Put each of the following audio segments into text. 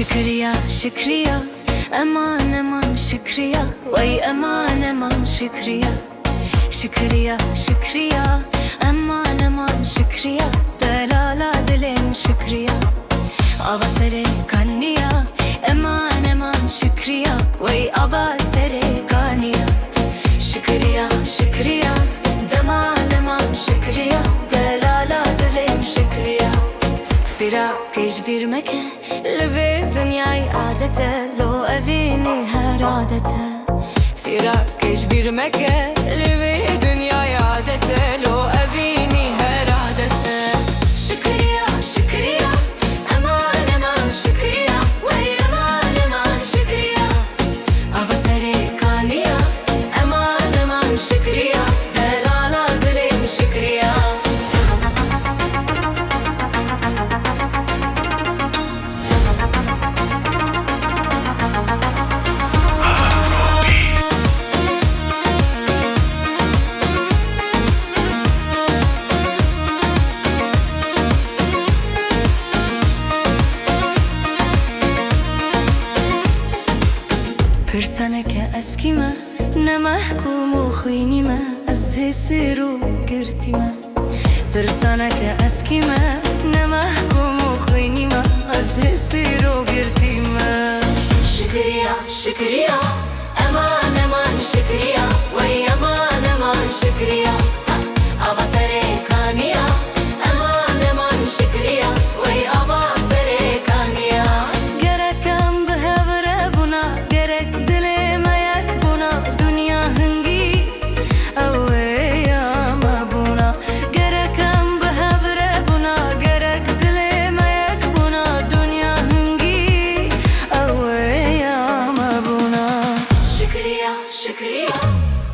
شكريا شكريا امان امان شكريا وي امان امان شكريا شكريا شكريا امان امان شكريا دلالا دلم شكريا avasare kaniya eman eman şükriya vay avasare kaniya şükriya şükriya deman eman şükriya delala dilim şükriya firak bir meke levi dünyayı adete lo evini her adete firak bir meke levi dünyayı adete lo evini her adete şükriya şükriya شكريا وي امان امان شكريا avasare kaniya eman eman şükriya delala dilim şükriya برسانك أسكيما نمحكم وخينيما أسهسرو كرتيما برسانك أسكيما نمحكم وخينيما أسهسرو كرتيما شكريا شكريا أمان أمان شكريا وي أمان أمان شكريا avasare kaniya أمان أمان شكريا وي avasare kaniya gerekam behevre buna gerek dilemeyen buna dünya hıngi aveyama buna gerekam behevre buna gerek dilemeyen buna dünya hıngi aveyama buna şükriya şükriya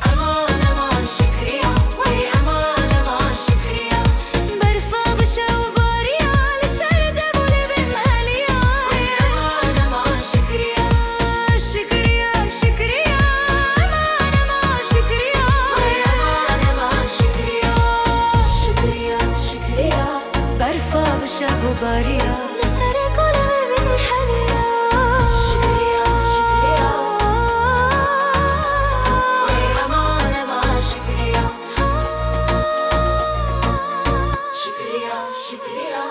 aman aman şükriya vay aman aman şükriya berfa bşev bariya liserde bulebim haliya vay aman aman şükriya şükriya şükriya aman aman şükriya vay aman aman şükriya şükriya şükriya berfa bşev bariya liserde bulebim haliya şükriya şükriya vay aman aman şükriya şükriya şükriya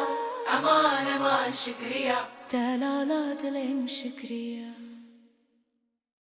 aman aman şükriya delala dilim şükriya